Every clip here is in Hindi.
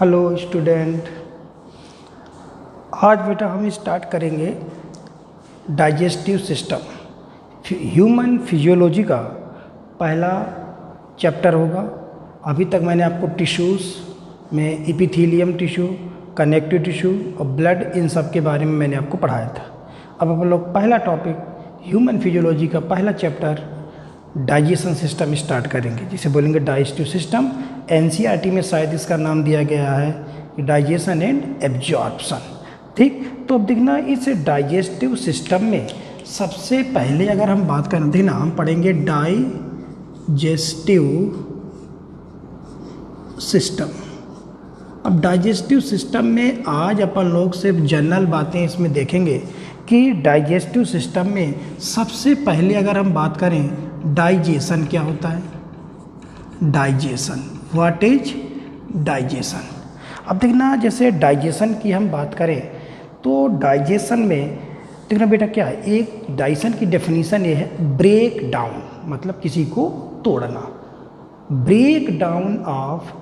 Hello student. आज बेटा हम स्टार्ट करेंगे डाइजेस्टिव सिस्टम। ह्यूमन फिजियोलॉजी का पहला चैप्टर होगा। अभी तक मैंने आपको टिश्यूज़ में एपिथेलियम टिश्यू, कनेक्टिव टिश्यू और ब्लड, इन सब के बारे में मैंने आपको पढ़ाया था। अब अपन लोग पहला टॉपिक ह्यूमन फिजियोलॉजी का पहला चैप्टर डाइजेशन सिस्टम स्टार्ट करेंगे, जिसे बोलेंगे डाइजेस्टिव सिस्टम। एनसीईआरटी में शायद इसका नाम दिया गया है डाइजेशन एंड एब्जॉर्प्शन। ठीक, तो अब देखना इस डाइजेस्टिव सिस्टम में सबसे पहले अगर हम बात करें, देखना हम पढ़ेंगे डाइजेस्टिव सिस्टम। अब डाइजेस्टिव सिस्टम में आज अपन लोग सिर्फ जनरल बातें इसमें देखेंगे कि डाइजेस्टिव सिस्टम में सबसे पहले अगर हम बात करें डाइजेशन क्या होता है। Digestion, what is digestion. अब देखना जैसे डाइजेशन की हम बात करें तो डाइजेशन में देखना बेटा क्या है, एक डाइजेशन की डेफिनेशन ये है ब्रेक डाउन, मतलब किसी को तोड़ना। Break down of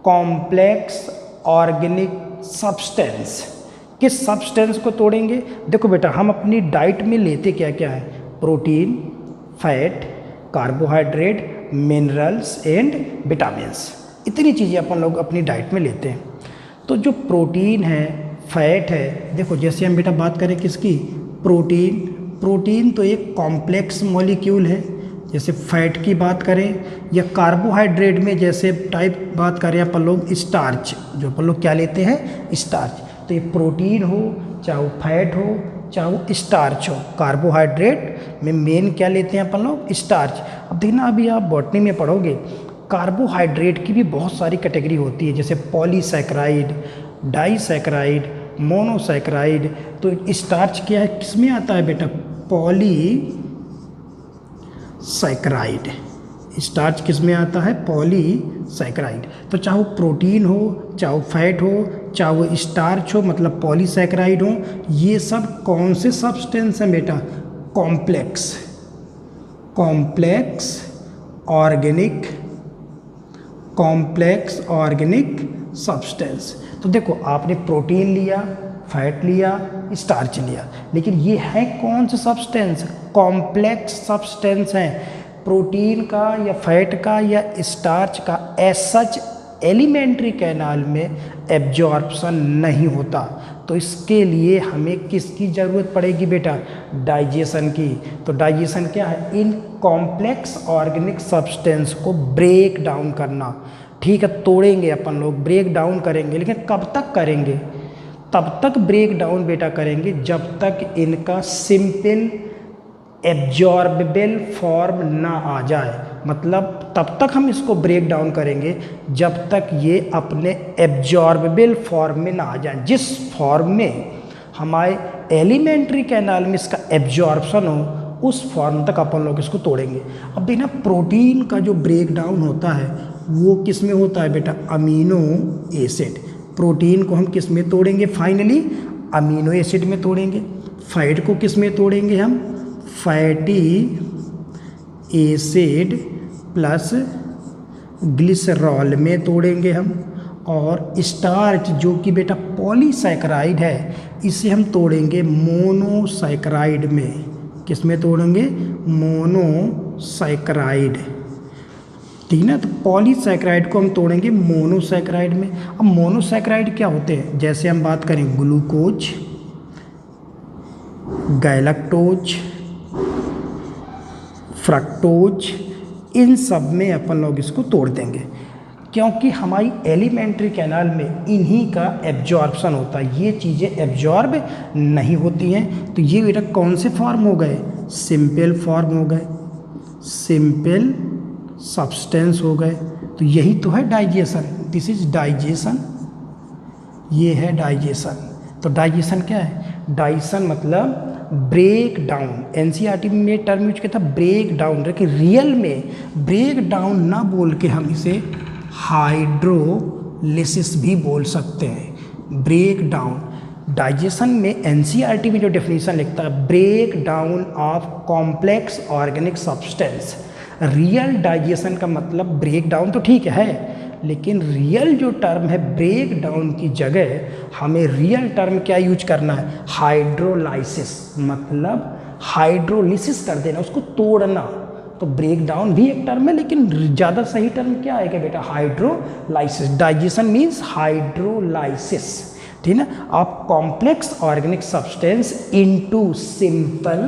complex organic substance. किस सब्सटेंस को तोड़ेंगे? देखो बेटा हम अपनी डाइट में लेते क्या क्या है, protein, fat, carbohydrate, minerals and vitamins, इतनी चीज़ें अपन लोग अपनी डाइट में लेते हैं। तो जो प्रोटीन है, फैट है, देखो जैसे हम बेटा बात करें किसकी, प्रोटीन तो एक कॉम्प्लेक्स मॉलिक्यूल है। जैसे फैट की बात करें या कार्बोहाइड्रेट में जैसे टाइप बात करें अपन लोग स्टार्च, जो अपन लोग क्या लेते हैं, स्टार्च। तो ये प्रोटीन हो, चाहे वो फैट हो, चाहे वो स्टार्च हो, कार्बोहाइड्रेट में मेन क्या लेते हैं अपन लोग, स्टार्च। अब देखना अभी आप बॉटनी में पढ़ोगे कार्बोहाइड्रेट की भी बहुत सारी कैटेगरी होती है, जैसे पॉलीसैकराइड, डाइसैकराइड, मोनोसैकराइड। तो स्टार्च क्या है, किस में आता है बेटा, पॉलीसैकराइड। स्टार्च किस में आता है, पॉलीसैकराइड। तो चाहे वो प्रोटीन हो, चाहे वो फैट हो, चाहे वो स्टार्च हो, मतलब पॉलीसैकराइड हो, ये सब कौन से सब्सटेंस हैं बेटा, कॉम्प्लेक्स ऑर्गेनिक सब्सटेंस। तो देखो आपने प्रोटीन लिया, फैट लिया, स्टार्च लिया, लेकिन ये है कौन से सब्सटेंस, कॉम्प्लेक्स सब्सटेंस हैं। प्रोटीन का या फैट का या स्टार्च का एज सच एलिमेंट्री कैनाल में एब्जॉर्प्शन नहीं होता। तो इसके लिए हमें किसकी ज़रूरत पड़ेगी बेटा, डाइजेशन की। तो डाइजेशन क्या है, इन कॉम्प्लेक्स ऑर्गेनिक सब्सटेंस को ब्रेक डाउन करना। ठीक है, तोड़ेंगे अपन लोग, ब्रेक डाउन करेंगे, लेकिन कब तक करेंगे, तब तक ब्रेक डाउन बेटा करेंगे जब तक इनका सिंपल एब्जॉर्बेबल फॉर्म ना आ जाए। मतलब तब तक हम इसको ब्रेक डाउन करेंगे जब तक ये अपने एब्जॉर्बेबल फॉर्म में ना आ जाए, जिस फॉर्म में हमारे एलिमेंट्री कैनाल में इसका एब्जॉर्प्शन हो, उस फॉर्म तक अपन लोग इसको तोड़ेंगे। अब देखना प्रोटीन का जो ब्रेक डाउन होता है वो किस में होता है बेटा, अमीनो एसिड। प्रोटीन को हम किस में तोड़ेंगे, फाइनली अमीनो एसिड में तोड़ेंगे। फैट को किस में तोड़ेंगे हम, फैटी एसिड प्लस ग्लिसरॉल में तोड़ेंगे हम। और स्टार्च जो कि बेटा पॉलीसैकराइड है, इसे हम तोड़ेंगे मोनोसैकराइड में। किस में तोड़ेंगे, मोनोसैकराइड। ठीक ना, तो पॉलीसैकराइड को हम तोड़ेंगे मोनोसैकराइड में। अब मोनोसैकराइड क्या होते हैं, जैसे हम बात करें ग्लूकोज, गैलेक्टोज, फ्रक्टोज, इन सब में अपन लोग इसको तोड़ देंगे, क्योंकि हमारी एलिमेंट्री कैनाल में इन्हीं का एब्जॉर्प्शन होता है। ये चीज़ें एब्जॉर्ब नहीं होती हैं। तो ये बेटा कौन से फॉर्म हो गए, सिंपल फॉर्म हो गए, सिंपल सब्सटेंस हो गए। तो यही तो है डाइजेशन, दिस इज डाइजेशन, ये है डाइजेशन। तो डाइजेशन क्या है, डाइजेशन मतलब ब्रेक डाउन। एनसीईआरटी में टर्म यूज किया था ब्रेक डाउन, लेकिन रियल में ब्रेक डाउन ना बोल के हम इसे हाइड्रोलिसिस भी बोल सकते हैं। ब्रेक डाउन डाइजेशन में एनसीईआरटी में जो डेफिनेशन लिखता है, break down of complex organic substance. Real digestion का मतलब ब्रेक डाउन तो ठीक है, लेकिन रियल जो टर्म है ब्रेक डाउन की जगह हमें रियल टर्म क्या यूज करना है, हाइड्रोलाइसिस, मतलब हाइड्रोलिसिस कर देना, उसको तोड़ना। तो ब्रेक डाउन भी एक टर्म है, लेकिन ज़्यादा सही टर्म क्या आएगा बेटा, हाइड्रोलाइसिस। डाइजेशन मीन्स हाइड्रोलाइसिस, ठीक है। आप complex organic substance into simple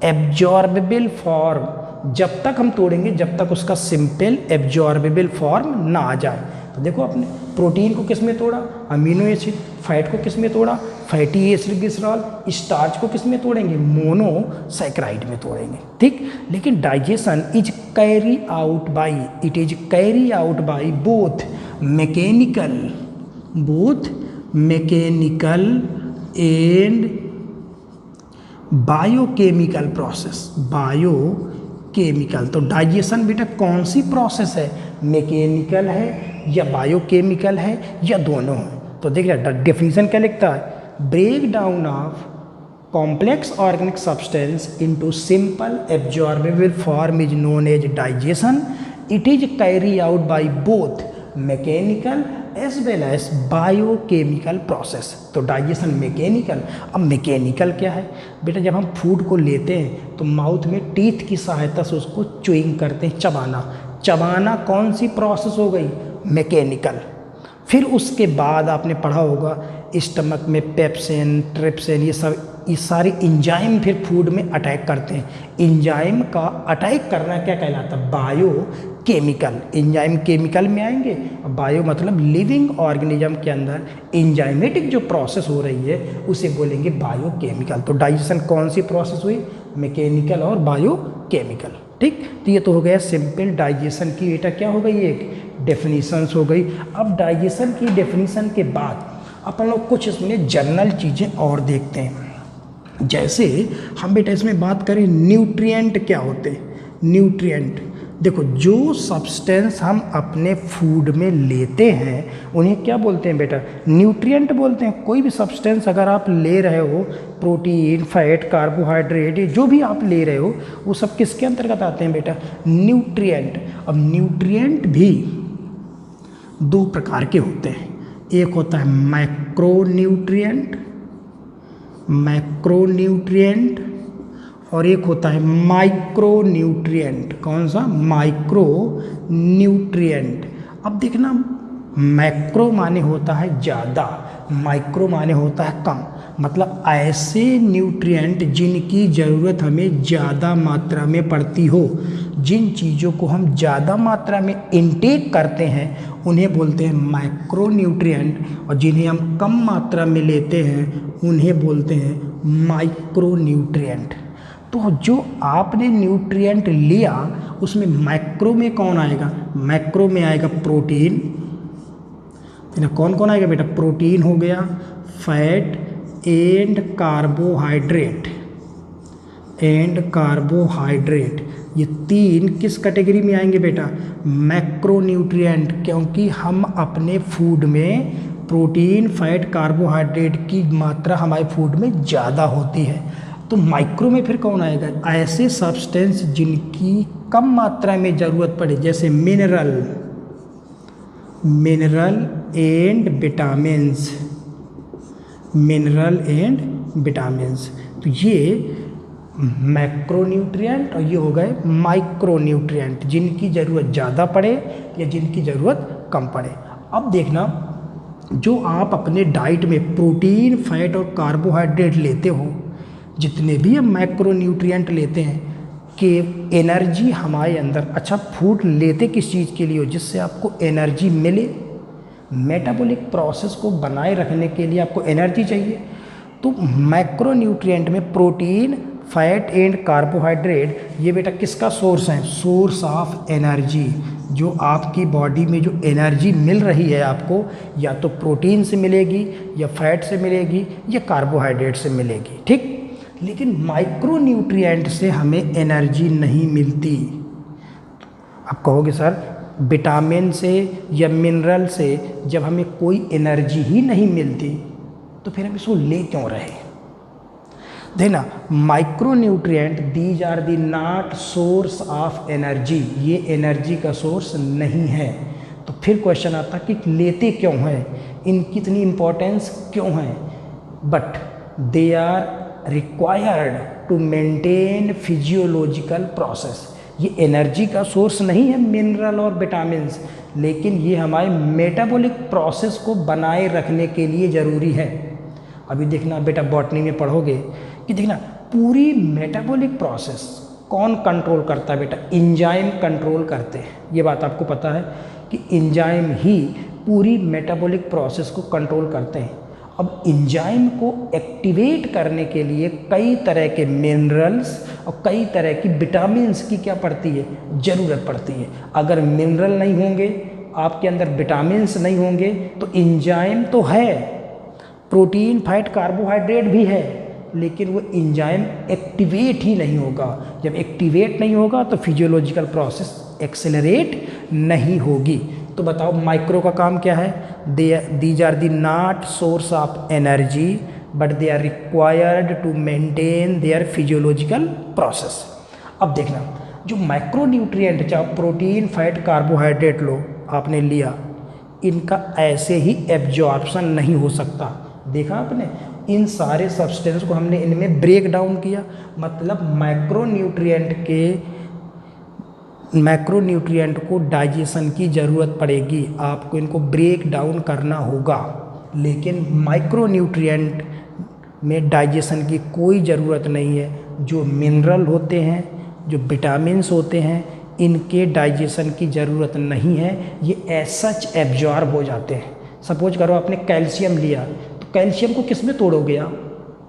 absorbable form, जब तक हम तोड़ेंगे जब तक उसका सिंपल एब्जॉर्बेबल फॉर्म ना आ जाए। तो देखो आपने प्रोटीन को किस में तोड़ा, अमीनो एसिड, फैट को किस में तोड़ा, फैटी एसिड ग्लिसरॉल, स्टार्च को किस में तोड़ेंगे, मोनोसैकेराइड में तोड़ेंगे, ठीक। लेकिन digestion is carry out by, it is carry out by both mechanical and biochemical process, biochemical. तो डाइजेशन बेटा कौन सी प्रोसेस है, मैकेनिकल है या बायोकेमिकल है या दोनों है। तो देखिए डेफिनेशन क्या लिखता है, break down of complex organic substance into simple absorbable form is known as digestion, it is carry out by both mechanical as well as biochemical process. तो डाइजेशन मैकेनिकल। अब मैकेनिकल क्या है बेटा, जब हम फूड को लेते हैं तो माउथ में टीथ की सहायता से उसको च्युइंग करते हैं, चबाना कौन सी प्रोसेस हो गई, मैकेनिकल। फिर उसके बाद आपने पढ़ा होगा स्टमक में पेप्सिन, ट्रिप्सिन, ये सारे इंजाइम फिर फूड में अटैक करते हैं। इंजाइम का अटैक करना क्या कहलाता है, बायोकेमिकल। इंजाइम केमिकल में आएंगे, बायो मतलब लिविंग ऑर्गेनिज्म के अंदर इंजाइमेटिक जो प्रोसेस हो रही है उसे बोलेंगे बायोकेमिकल। तो डाइजेशन कौन सी प्रोसेस हुई, मैकेनिकल और बायोकेमिकल, ठीक। तो ये तो हो गया सिंपल डाइजेशन की बेटा क्या हो गई, एक डेफिनीशंस हो गई। अब डाइजेशन की डेफिनीशन के बाद अपन लोग कुछ इसमें जनरल चीज़ें और देखते हैं। जैसे हम बेटा इसमें बात करें न्यूट्रिएंट क्या होते हैं। न्यूट्रिएंट देखो, जो सब्सटेंस हम अपने फूड में लेते हैं उन्हें क्या बोलते हैं बेटा, न्यूट्रिएंट बोलते हैं। कोई भी सब्सटेंस अगर आप ले रहे हो, प्रोटीन, फैट, कार्बोहाइड्रेट, जो भी आप ले रहे हो वो सब किसके अंतर्गत आते हैं बेटा, न्यूट्रिएंट। अब न्यूट्रिएंट भी दो प्रकार के होते हैं, एक होता है मैक्रोन्यूट्रिएंट और एक होता है माइक्रोन्यूट्रिएंट। कौन सा, माइक्रोन्यूट्रिएंट। अब देखना, मैक्रो माने होता है ज़्यादा, माइक्रो माने होता है कम। मतलब ऐसे न्यूट्रिएंट जिनकी ज़रूरत हमें ज़्यादा मात्रा में पड़ती हो, जिन चीज़ों को हम ज़्यादा मात्रा में इनटेक करते हैं उन्हें बोलते हैं मैक्रोन्यूट्रिएंट, और जिन्हें हम कम मात्रा में लेते हैं उन्हें बोलते हैं माइक्रोन्यूट्रिएंट। तो जो आपने न्यूट्रिएंट लिया उसमें मैक्रो में कौन आएगा, मैक्रो में आएगा प्रोटीन, कौन कौन आएगा बेटा, प्रोटीन हो गया, फैट एंड कार्बोहाइड्रेट। ये तीन किस कैटेगरी में आएंगे बेटा, मैक्रोन्यूट्रिएंट, क्योंकि हम अपने फूड में प्रोटीन, फैट, कार्बोहाइड्रेट की मात्रा हमारे फूड में ज़्यादा होती है। तो माइक्रो में फिर कौन आएगा, ऐसे सब्सटेंस जिनकी कम मात्रा में ज़रूरत पड़े, जैसे मिनरल एंड विटामिन्स। तो ये मैक्रोन्यूट्रिएंट और ये हो गए माइक्रोन्यूट्रिएंट, जिनकी ज़रूरत ज़्यादा पड़े या जिनकी ज़रूरत कम पड़े। अब देखना, जो आप अपने डाइट में प्रोटीन, फैट और कार्बोहाइड्रेट लेते हो, जितने भी हम मैक्रोन्यूट्रिएंट लेते हैं कि एनर्जी हमारे अंदर, अच्छा फूड लेते किस चीज़ के लिए हो, जिससे आपको एनर्जी मिले, मेटाबॉलिक प्रोसेस को बनाए रखने के लिए आपको एनर्जी चाहिए। तो मैक्रोन्यूट्रिएंट में प्रोटीन, फैट एंड कार्बोहाइड्रेट, ये बेटा किसका सोर्स है, सोर्स ऑफ एनर्जी। जो आपकी बॉडी में जो एनर्जी मिल रही है आपको, या तो प्रोटीन से मिलेगी या फैट से मिलेगी या कार्बोहाइड्रेट से मिलेगी, ठीक। लेकिन माइक्रोन्यूट्रिएंट से हमें एनर्जी नहीं मिलती। आप कहोगे सर विटामिन से या मिनरल से जब हमें कोई एनर्जी ही नहीं मिलती तो फिर हम इसको ले क्यों रहे। देखना, micronutrient these are the not source of energy, ये एनर्जी का सोर्स नहीं है। तो फिर क्वेश्चन आता कि लेते क्यों हैं, इनकी इतनी इम्पोर्टेंस क्यों है, but they are required to maintain physiological process. ये एनर्जी का सोर्स नहीं है मिनरल और विटामिन्स, लेकिन ये हमारे मेटाबॉलिक प्रोसेस को बनाए रखने के लिए ज़रूरी है। अभी देखना बेटा बॉटनी में पढ़ोगे कि देखना पूरी मेटाबॉलिक प्रोसेस कौन कंट्रोल करता है बेटा, एंजाइम कंट्रोल करते हैं। ये बात आपको पता है कि एंजाइम ही पूरी मेटाबॉलिक प्रोसेस को कंट्रोल करते हैं। अब एंजाइम को एक्टिवेट करने के लिए कई तरह के मिनरल्स और कई तरह की विटामिन्स की क्या पड़ती है, ज़रूरत पड़ती है। अगर मिनरल नहीं होंगे, आपके अंदर विटामिन्स नहीं होंगे, तो एंजाइम तो है, प्रोटीन, फैट, कार्बोहाइड्रेट भी है, लेकिन वो एंजाइम एक्टिवेट ही नहीं होगा। जब एक्टिवेट नहीं होगा तो फिजियोलॉजिकल प्रोसेस एक्सेलरेट नहीं होगी। तो बताओ माइक्रो का काम क्या है, these are the not source of energy but they are required to maintain their physiological process. अब देखना जो माइक्रो न्यूट्रिएंट, चाहे प्रोटीन, फैट, कार्बोहाइड्रेट लो आपने लिया, इनका ऐसे ही एब्जॉर्प्शन नहीं हो सकता। देखा आपने, इन सारे सब्सटेंस को हमने इनमें ब्रेक डाउन किया, मतलब मैक्रोन्यूट्रिएंट को डाइजेशन की ज़रूरत पड़ेगी, आपको इनको ब्रेक डाउन करना होगा। लेकिन माइक्रोन्यूट्रिएंट में डाइजेशन की कोई ज़रूरत नहीं है। जो मिनरल होते हैं, जो विटामिन्स होते हैं, इनके डाइजेशन की ज़रूरत नहीं है, ये एज सच एब्जॉर्ब हो जाते हैं। सपोज करो आपने कैल्शियम लिया, तो कैल्शियम को किस में तोड़ोगे आप,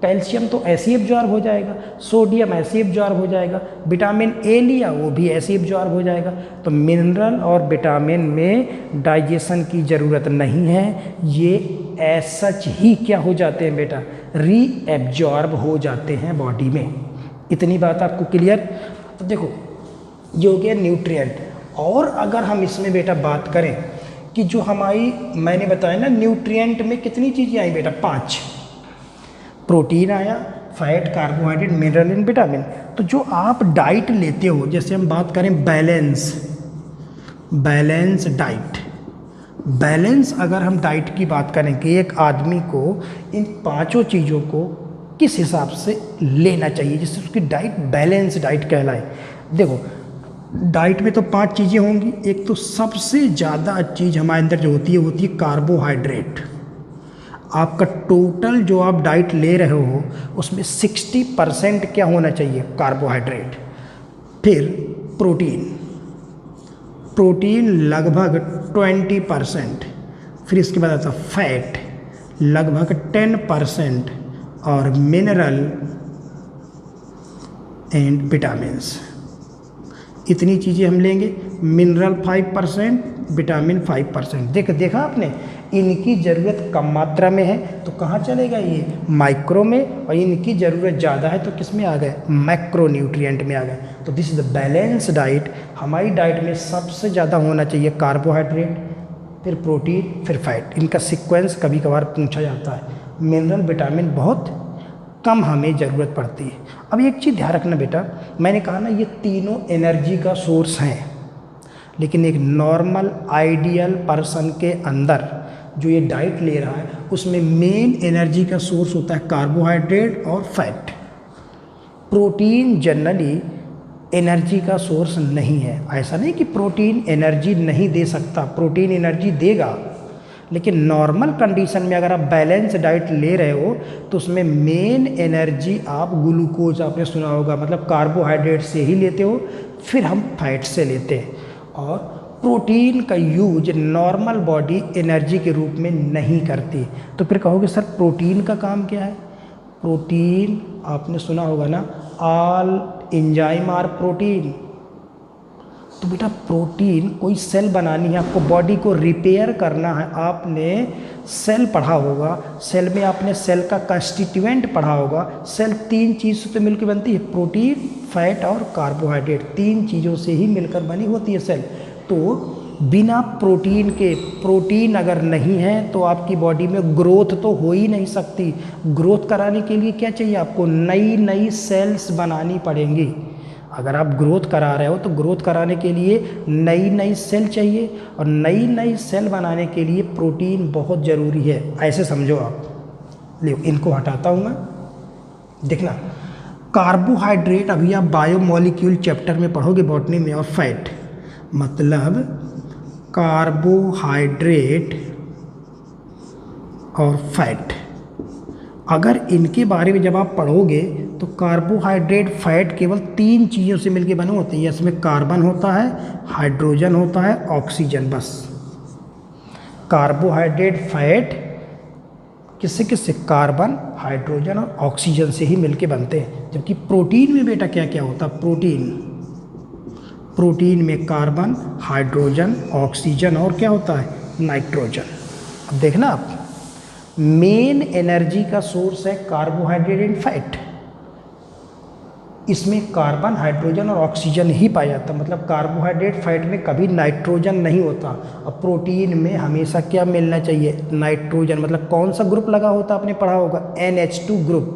कैल्शियम तो ऐसे ही एब्जॉर्ब हो जाएगा, सोडियम ऐसे ही एब्जॉर्ब हो जाएगा, विटामिन ए लिया वो भी ऐसे ही एब्जॉर्ब हो जाएगा। तो मिनरल और विटामिन में डाइजेशन की ज़रूरत नहीं है, ये एज सच ही क्या हो जाते हैं बेटा, री एब्जॉर्ब हो जाते हैं बॉडी में। इतनी बात आपको क्लियर। तो देखो ये हो गया न्यूट्रिएंट। और अगर हम इसमें बेटा बात करें कि जो हमारी, मैंने बताया ना न्यूट्रिएंट में कितनी चीज़ें आई बेटा, 5। प्रोटीन आया, fat, carbohydrate, mineral and vitamin. तो जो आप डाइट लेते हो, जैसे हम बात करें बैलेंस डाइट, बैलेंस अगर हम डाइट की बात करें कि एक आदमी को इन 5 चीज़ों को किस हिसाब से लेना चाहिए जिससे उसकी डाइट बैलेंस डाइट कहलाए। देखो डाइट में तो 5 चीज़ें होंगी। एक तो सबसे ज़्यादा चीज़ हमारे अंदर जो होती है कार्बोहाइड्रेट। आपका टोटल जो आप डाइट ले रहे हो उसमें 60% क्या होना चाहिए, कार्बोहाइड्रेट। फिर प्रोटीन लगभग 20%। फिर इसके बाद आता फैट लगभग 10% और मिनरल एंड विटामिन्स, इतनी चीज़ें हम लेंगे। Mineral 5%, vitamin 5%। देखा आपने, इनकी ज़रूरत कम मात्रा में है तो कहाँ चलेगा ये, माइक्रो में, और इनकी ज़रूरत ज़्यादा है तो किस में आ गए, मैक्रो न्यूट्रिएंट में आ गए। तो this is the balance diet. हमारी डाइट में सबसे ज़्यादा होना चाहिए कार्बोहाइड्रेट, फिर प्रोटीन, फिर फैट। इनका सीक्वेंस कभी कभार पूछा जाता है। मिनरल, विटामिन बहुत कम हमें ज़रूरत पड़ती है। अब एक चीज़ ध्यान रखना बेटा, मैंने कहा ना ये तीनों एनर्जी का सोर्स हैं, लेकिन एक नॉर्मल आइडियल पर्सन के अंदर जो ये डाइट ले रहा है उसमें मेन एनर्जी का सोर्स होता है कार्बोहाइड्रेट और फैट। प्रोटीन जनरली एनर्जी का सोर्स नहीं है। ऐसा नहीं कि प्रोटीन एनर्जी नहीं दे सकता, प्रोटीन एनर्जी देगा, लेकिन नॉर्मल कंडीशन में अगर आप बैलेंस डाइट ले रहे हो तो उसमें मेन एनर्जी आप ग्लूकोज, आपने सुना होगा, मतलब कार्बोहाइड्रेट से ही लेते हो, फिर हम फैट से लेते हैं। और प्रोटीन का यूज नॉर्मल बॉडी एनर्जी के रूप में नहीं करती। तो फिर कहोगे सर प्रोटीन का काम क्या है। प्रोटीन आपने सुना होगा ना, ऑल एंजाइम आर प्रोटीन। तो बेटा प्रोटीन कोई सेल बनानी है, आपको बॉडी को रिपेयर करना है, आपने सेल पढ़ा होगा, सेल में आपने सेल का कंस्टिट्यूएंट पढ़ा होगा। सेल 3 चीज़ से तो मिलकर बनती है, प्रोटीन, फैट और कार्बोहाइड्रेट। 3 चीज़ों से ही मिलकर बनी होती है सेल। तो बिना प्रोटीन के, प्रोटीन अगर नहीं है तो आपकी बॉडी में ग्रोथ तो हो ही नहीं सकती। ग्रोथ कराने के लिए क्या चाहिए आपको, नई नई सेल्स बनानी पड़ेंगी। अगर आप ग्रोथ करा रहे हो तो ग्रोथ कराने के लिए नई नई सेल चाहिए, और नई नई सेल बनाने के लिए प्रोटीन बहुत ज़रूरी है। ऐसे समझो आप। ले इनको हटाता हूँ मैं। देखना, कार्बोहाइड्रेट अभी आप बायोमोलिक्यूल चैप्टर में पढ़ोगे बॉटनी में, और फैट मतलब कार्बोहाइड्रेट और फैट, अगर इनके बारे में जब आप पढ़ोगे तो कार्बोहाइड्रेट फैट केवल 3 चीज़ों से मिलकर बने होते हैं। इसमें कार्बन होता है, हाइड्रोजन होता है, ऑक्सीजन। बस कार्बोहाइड्रेट फैट किससे किससे? कार्बन, हाइड्रोजन और ऑक्सीजन से ही मिलके बनते हैं। जबकि प्रोटीन में बेटा क्या क्या होता है? प्रोटीन में कार्बन, हाइड्रोजन, ऑक्सीजन और क्या होता है? नाइट्रोजन। अब देखना आप, मेन एनर्जी का सोर्स है कार्बोहाइड्रेट एंड फैट। इसमें कार्बन, हाइड्रोजन और ऑक्सीजन ही पाया जाता है। मतलब कार्बोहाइड्रेट फैट में कभी नाइट्रोजन नहीं होता। अब प्रोटीन में हमेशा क्या मिलना चाहिए? नाइट्रोजन। मतलब कौन सा ग्रुप लगा होता आपने पढ़ा होगा? NH2 group.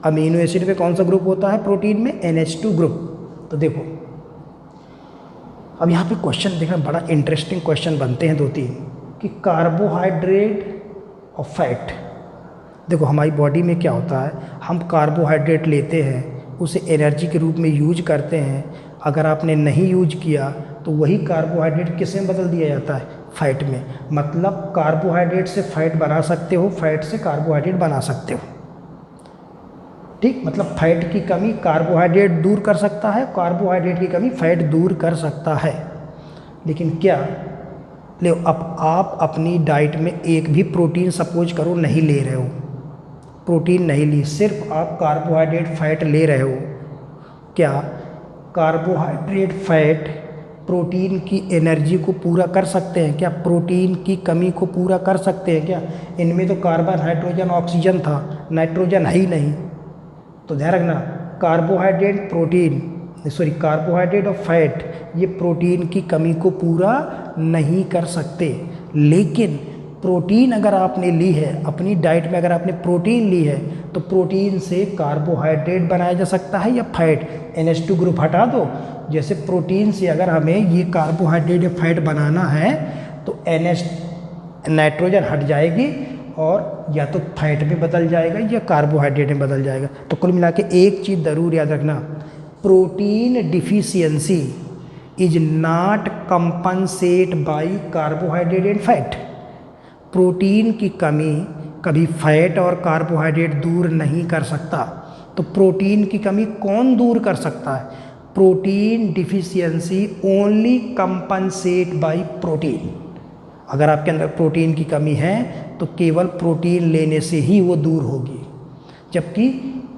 अमीनो एसिड पे कौन सा ग्रुप होता है प्रोटीन में? NH2 group. तो देखो अब यहाँ पे क्वेश्चन देखना, बड़ा इंटरेस्टिंग क्वेश्चन बनते हैं 2-3 कि कार्बोहाइड्रेट और फैट। देखो हमारी बॉडी में क्या होता है, हम कार्बोहाइड्रेट लेते हैं, उसे एनर्जी के रूप में यूज करते हैं। अगर आपने नहीं यूज किया तो वही कार्बोहाइड्रेट किस में बदल दिया जाता है? फैट में। मतलब कार्बोहाइड्रेट से फैट बना सकते हो, फैट से कार्बोहाइड्रेट बना सकते हो। ठीक, मतलब फैट की कमी कार्बोहाइड्रेट दूर कर सकता है, कार्बोहाइड्रेट की कमी फैट दूर कर सकता है। लेकिन क्या ले, अब आप अपनी डाइट में एक भी प्रोटीन सपोज करो नहीं ले रहे हो, प्रोटीन नहीं ली, सिर्फ आप कार्बोहाइड्रेट फैट ले रहे हो, क्या कार्बोहाइड्रेट फैट प्रोटीन की एनर्जी को पूरा कर सकते हैं? क्या प्रोटीन की कमी को पूरा कर सकते हैं? क्या इनमें तो कार्बन, हाइड्रोजन, ऑक्सीजन था, नाइट्रोजन है ही नहीं। तो ध्यान रखना, कार्बोहाइड्रेट और फैट ये प्रोटीन की कमी को पूरा नहीं कर सकते। लेकिन प्रोटीन अगर आपने ली है अपनी डाइट में, अगर आपने प्रोटीन ली है तो प्रोटीन से कार्बोहाइड्रेट बनाया जा सकता है या फैट। NH2 ग्रुप हटा दो। जैसे प्रोटीन से अगर हमें ये कार्बोहाइड्रेट या फैट बनाना है तो नाइट्रोजन हट जाएगी और या तो फैट में बदल जाएगा या कार्बोहाइड्रेट में बदल जाएगा। तो कुल मिला के एक चीज़ ज़रूर याद रखना, protein deficiency is not compensate by carbohydrate and fat. Protein की कमी कभी फैट और कार्बोहाइड्रेट दूर नहीं कर सकता। तो प्रोटीन की कमी कौन दूर कर सकता है? Protein deficiency only compensate bye protein. अगर आपके अंदर प्रोटीन की कमी है तो केवल प्रोटीन लेने से ही वो दूर होगी। जबकि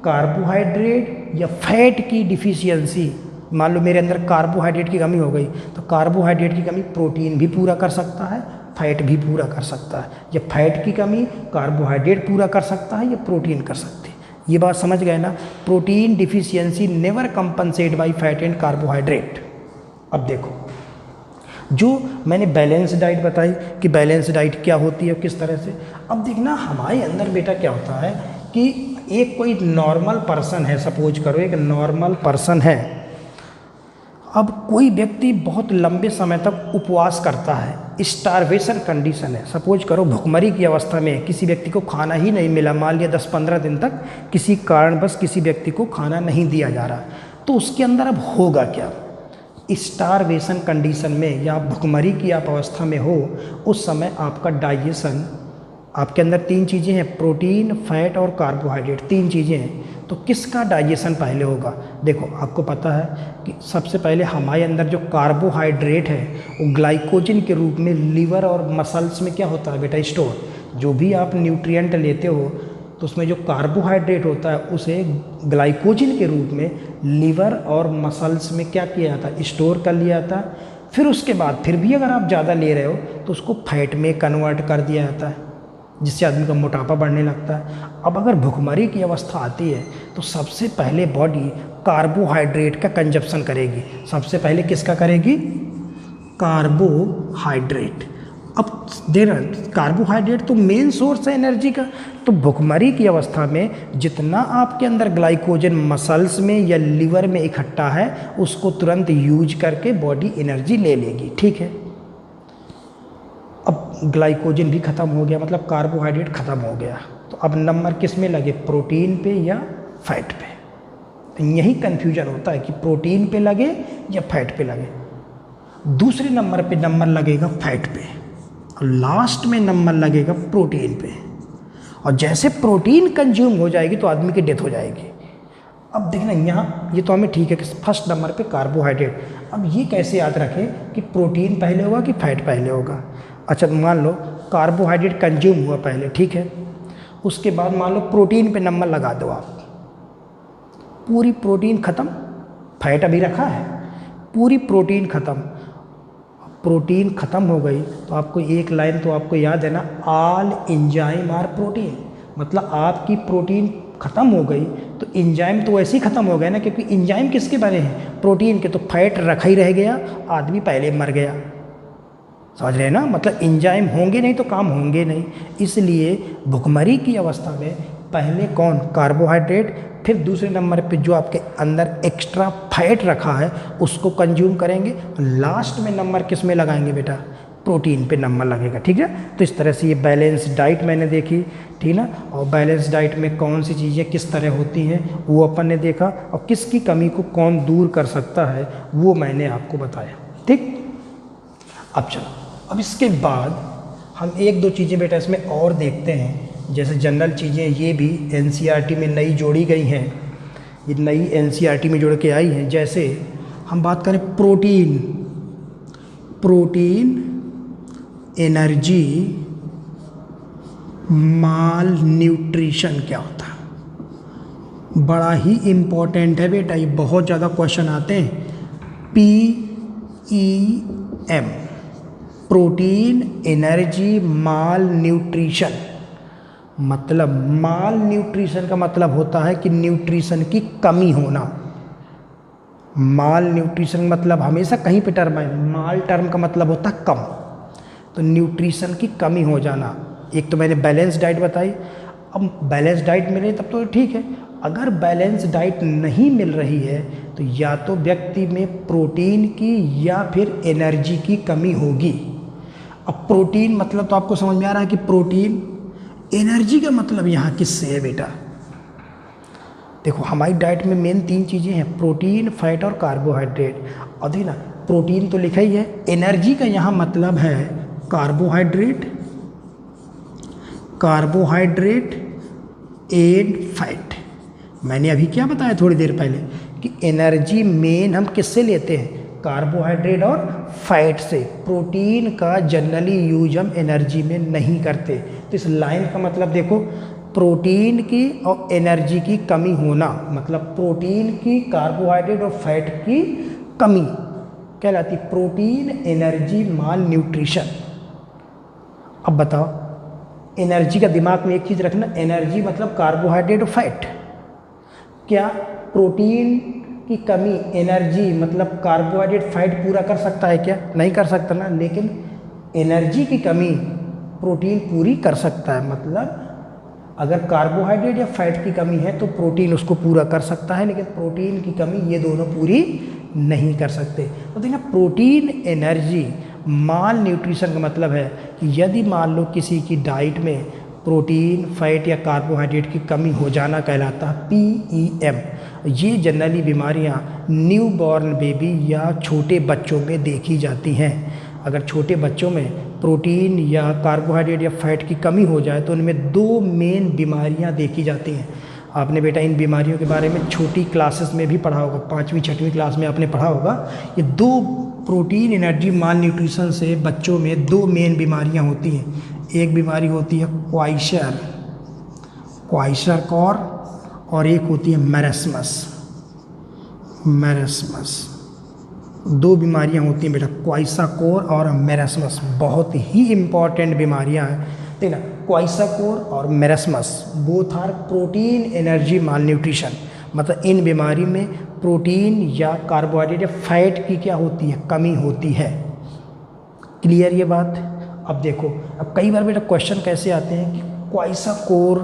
कार्बोहाइड्रेट या फैट की डिफिशियंसी, मान लो मेरे अंदर कार्बोहाइड्रेट की कमी हो गई तो कार्बोहाइड्रेट की कमी प्रोटीन भी पूरा कर सकता है, फैट भी पूरा कर सकता है। या फैट की कमी कार्बोहाइड्रेट पूरा कर सकता है या प्रोटीन कर सकते हैं। ये बात समझ गए ना? Protein deficiency never compensate by fat and carbohydrate. अब देखो, जो मैंने बैलेंस डाइट बताई कि बैलेंस डाइट क्या होती है किस तरह से। अब देखना हमारे अंदर बेटा क्या होता है कि एक कोई नॉर्मल पर्सन है, सपोज करो एक नॉर्मल पर्सन है। अब कोई व्यक्ति बहुत लंबे समय तक उपवास करता है, स्टारवेशन कंडीशन है, सपोज करो भुखमरी की अवस्था में किसी व्यक्ति को खाना ही नहीं मिला, मान लिया 10-15 दिन तक किसी कारणवश किसी व्यक्ति को खाना नहीं दिया जा रहा, तो उसके अंदर अब होगा क्या? स्टारवेशन कंडीशन में या भुखमरी की आप अवस्था में हो, उस समय आपका डाइजेशन, आपके अंदर 3 चीज़ें हैं, प्रोटीन, फैट और कार्बोहाइड्रेट, 3 चीज़ें हैं। तो किसका डाइजेशन पहले होगा? देखो आपको पता है कि सबसे पहले हमारे अंदर जो कार्बोहाइड्रेट है वो ग्लाइकोजन के रूप में लीवर और मसल्स में क्या होता है बेटा? स्टोर। जो भी आप न्यूट्रिएंट लेते हो तो उसमें जो कार्बोहाइड्रेट होता है उसे ग्लाइकोजन के रूप में लीवर और मसल्स में क्या किया जाता है? स्टोर कर लिया जाता है। फिर उसके बाद फिर भी अगर आप ज़्यादा ले रहे हो तो उसको फैट में कन्वर्ट कर दिया जाता है, जिससे आदमी का मोटापा बढ़ने लगता है। अब अगर भुखमरी की अवस्था आती है तो सबसे पहले बॉडी कार्बोहाइड्रेट का कंजप्शन करेगी। सबसे पहले किसका करेगी? कार्बोहाइड्रेट। अब देना कार्बोहाइड्रेट तो मेन सोर्स है एनर्जी का, तो भुखमरी की अवस्था में जितना आपके अंदर ग्लाइकोजन मसल्स में या लिवर में इकट्ठा है उसको तुरंत यूज करके बॉडी एनर्जी ले लेगी, ठीक है। अब ग्लाइकोजन भी ख़त्म हो गया, मतलब कार्बोहाइड्रेट ख़त्म हो गया, तो अब नंबर किस में लगे, प्रोटीन पे या फैट पे। तो यही कन्फ्यूजन होता है कि प्रोटीन पे लगे या फैट पे लगे। दूसरे नंबर पे नंबर लगेगा फैट पे और लास्ट में नंबर लगेगा प्रोटीन पे। और जैसे प्रोटीन कंज्यूम हो जाएगी तो आदमी की डेथ हो जाएगी। अब देखना यहाँ ये तो हमें ठीक है कि फर्स्ट नंबर पे कार्बोहाइड्रेट, अब ये कैसे याद रखें कि प्रोटीन पहले होगा कि फैट पहले होगा। अच्छा मान लो कार्बोहाइड्रेट कंज्यूम हुआ पहले, ठीक है, उसके बाद मान लो प्रोटीन पे नंबर लगा दो आप, पूरी प्रोटीन ख़त्म, फैट अभी रखा है, पूरी प्रोटीन ख़त्म। प्रोटीन ख़त्म हो गई तो आपको एक लाइन तो आपको याद है ना, ऑल एंजाइम आर प्रोटीन, मतलब आपकी प्रोटीन ख़त्म हो गई तो एंजाइम तो वैसे ही ख़त्म हो गए ना, क्योंकि एंजाइम किसके बने हैं, प्रोटीन के, तो फैट रखा ही रह गया, आदमी पहले मर गया। समझ रहे हैं ना, मतलब एंजाइम होंगे नहीं तो काम होंगे नहीं। इसलिए भुखमरी की अवस्था में पहले कौन, कार्बोहाइड्रेट, फिर दूसरे नंबर पे जो आपके अंदर एक्स्ट्रा फैट रखा है उसको कंज्यूम करेंगे, लास्ट में नंबर किस में लगाएंगे बेटा, प्रोटीन पे नंबर लगेगा, ठीक है। तो इस तरह से ये बैलेंस डाइट मैंने देखी, ठीक ना, और बैलेंस डाइट में कौन सी चीज़ें किस तरह होती हैं वो अपन ने देखा, और किसकी कमी को कौन दूर कर सकता है वो मैंने आपको बताया, ठीक। अब चलो, अब इसके बाद हम एक दो चीज़ें बेटा इसमें और देखते हैं, जैसे जनरल चीज़ें ये भी एनसीईआरटी में नई जोड़ी गई हैं, ये नई एनसीईआरटी में जोड़ के आई हैं। जैसे हम बात करें प्रोटीन, प्रोटीन एनर्जी माल न्यूट्रिशन क्या होता है, बड़ा ही इम्पोर्टेंट है बेटा, ये बहुत ज़्यादा क्वेश्चन आते हैं। PEM, protein energy malnutrition, मतलब माल न्यूट्रिशन का मतलब होता है कि न्यूट्रिशन की कमी होना। माल न्यूट्रिशन मतलब हमेशा कहीं पे टर्म है, माल टर्म का मतलब होता है कम, तो न्यूट्रिशन की कमी हो जाना। एक तो मैंने बैलेंस डाइट बताई, अब बैलेंस डाइट मिले तब तो ठीक है, अगर बैलेंस डाइट नहीं मिल रही है तो या तो व्यक्ति में प्रोटीन की या फिर एनर्जी की कमी होगी। अब प्रोटीन मतलब तो आपको समझ में आ रहा है कि प्रोटीन, एनर्जी का मतलब यहाँ किससे है बेटा, देखो हमारी डाइट में मेन 3 चीज़ें हैं, प्रोटीन, फैट और कार्बोहाइड्रेट। और देखिए ना, प्रोटीन तो लिखा ही है, एनर्जी का यहाँ मतलब है कार्बोहाइड्रेट, कार्बोहाइड्रेट एंड फैट। मैंने अभी क्या बताया थोड़ी देर पहले कि एनर्जी मेन हम किससे लेते हैं, कार्बोहाइड्रेट और फैट से। प्रोटीन का जनरली यूज हम एनर्जी में नहीं करते। तो इस लाइन का मतलब देखो, प्रोटीन की और एनर्जी की कमी होना, मतलब प्रोटीन की, कार्बोहाइड्रेट और फैट की कमी कहलाती प्रोटीन एनर्जी माल न्यूट्रिशन। अब बताओ, एनर्जी का दिमाग में एक चीज़ रखना, एनर्जी मतलब कार्बोहाइड्रेट और फैट। क्या प्रोटीन की कमी एनर्जी मतलब कार्बोहाइड्रेट फैट पूरा कर सकता है क्या, नहीं कर सकता ना, लेकिन एनर्जी की कमी प्रोटीन पूरी कर सकता है। मतलब अगर कार्बोहाइड्रेट या फैट की कमी है तो प्रोटीन उसको पूरा कर सकता है, लेकिन प्रोटीन की कमी ये दोनों पूरी नहीं कर सकते। तो देखना, प्रोटीन एनर्जी माल न्यूट्रिशन का मतलब है कि यदि मान लो किसी की डाइट में प्रोटीन, फैट या कार्बोहाइड्रेट की कमी हो जाना कहलाता है PEM। ये जनरली बीमारियां न्यू बॉर्न बेबी या छोटे बच्चों में देखी जाती हैं। अगर छोटे बच्चों में प्रोटीन या कार्बोहाइड्रेट या फैट की कमी हो जाए तो उनमें 2 मेन बीमारियां देखी जाती हैं। आपने बेटा इन बीमारियों के बारे में छोटी क्लासेस में भी पढ़ा होगा, 5वीं 6वीं क्लास में आपने पढ़ा होगा। ये 2 प्रोटीन एनर्जी माल न्यूट्रिशन से बच्चों में 2 मेन बीमारियां होती हैं। एक बीमारी होती है क्वाइशर कॉर, और एक होती है मेरेस्मस। 2 बीमारियां होती हैं बेटा, क्वाइसाकोर और मेरेस्मस, बहुत ही इम्पॉर्टेंट बीमारियां हैं। देखना, क्वाइसाकोर और marasmus both are protein energy malnutrition, मतलब इन बीमारी में प्रोटीन या कार्बोहाइड्रेट या फैट की क्या होती है, कमी होती है। क्लियर ये बात। अब देखो, अब कई बार बेटा क्वेश्चन कैसे आते हैं कि क्वाइसाकोर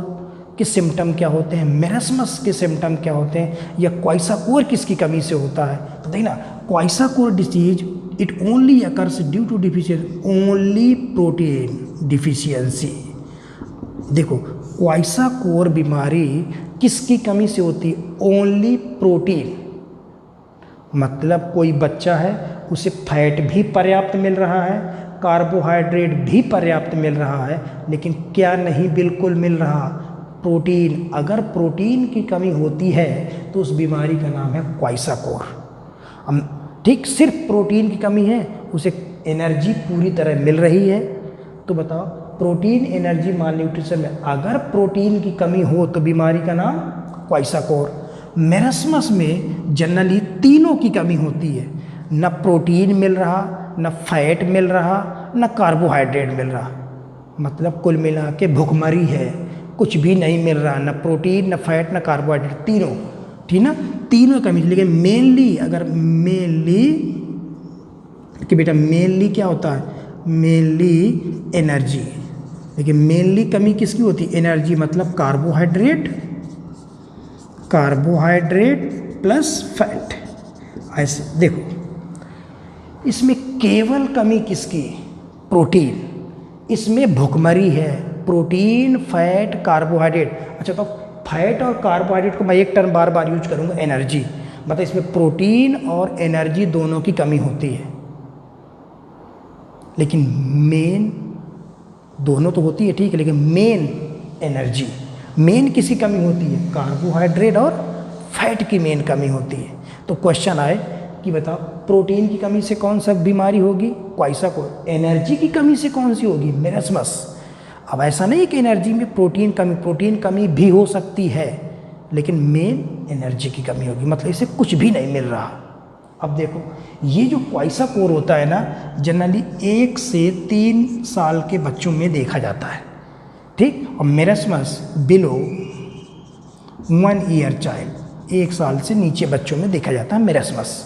के सिम्टम क्या होते हैं, मेरस्मस के सिम्टम क्या होते हैं, या क्वाइसाकोर किसकी कमी से होता है। तो देखना, kwashiorkor disease it only occurs due to deficiency only protein deficiency. देखो, क्वाइसाकोर बीमारी किसकी कमी से होती है, ओनली प्रोटीन। मतलब कोई बच्चा है, उसे फैट भी पर्याप्त मिल रहा है, कार्बोहाइड्रेट भी पर्याप्त मिल रहा है, लेकिन क्या नहीं बिल्कुल मिल रहा, प्रोटीन। अगर प्रोटीन की कमी होती है तो उस बीमारी का नाम है क्वाइसाकोर। ठीक, सिर्फ प्रोटीन की कमी है, उसे एनर्जी पूरी तरह मिल रही है। तो बताओ, प्रोटीन एनर्जी मालन्यूट्रिशन में अगर प्रोटीन की कमी हो तो बीमारी का नाम क्वाइसाकोर। मेरस्मस में जनरली तीनों की कमी होती है, न प्रोटीन मिल रहा, न फैट मिल रहा, न कार्बोहाइड्रेट मिल रहा। मतलब कुल मिला के भुखमरी है, कुछ भी नहीं मिल रहा, न प्रोटीन, न फैट, न कार्बोहाइड्रेट, तीनों। ठीक ना, तीनों कमी। लेकिन मेनली अगर मेनली कि बेटा मेनली क्या होता है, मेनली एनर्जी। लेकिन मेनली कमी किसकी होती है, एनर्जी। मतलब कार्बोहाइड्रेट प्लस फैट। ऐसे देखो, इसमें केवल कमी किसकी, प्रोटीन। इसमें भुखमरी है, प्रोटीन, फैट, कार्बोहाइड्रेट। अच्छा, तो फैट और कार्बोहाइड्रेट को मैं एक टर्म बार बार यूज करूँगा, एनर्जी। मतलब इसमें प्रोटीन और एनर्जी दोनों की कमी होती है, लेकिन मेन दोनों तो होती है, ठीक है, लेकिन मेन एनर्जी, मेन किसी कमी होती है, कार्बोहाइड्रेट और फैट की मेन कमी होती है। तो क्वेश्चन आए कि बताओ, प्रोटीन की कमी से कौन सा बीमारी होगी, क्वाइसाकोर। एनर्जी की कमी से कौन सी होगी, मेरस्मस। अब ऐसा नहीं कि एनर्जी में प्रोटीन कमी भी हो सकती है, लेकिन मेन एनर्जी की कमी होगी। मतलब इसे कुछ भी नहीं मिल रहा। अब देखो, ये जो क्वाइसाकोर होता है ना, जनरली 1 से 3 साल के बच्चों में देखा जाता है, ठीक। और मेरस्मस बिलो 1 ईयर चाइल्ड, 1 साल से नीचे बच्चों में देखा जाता है मेरस्मस।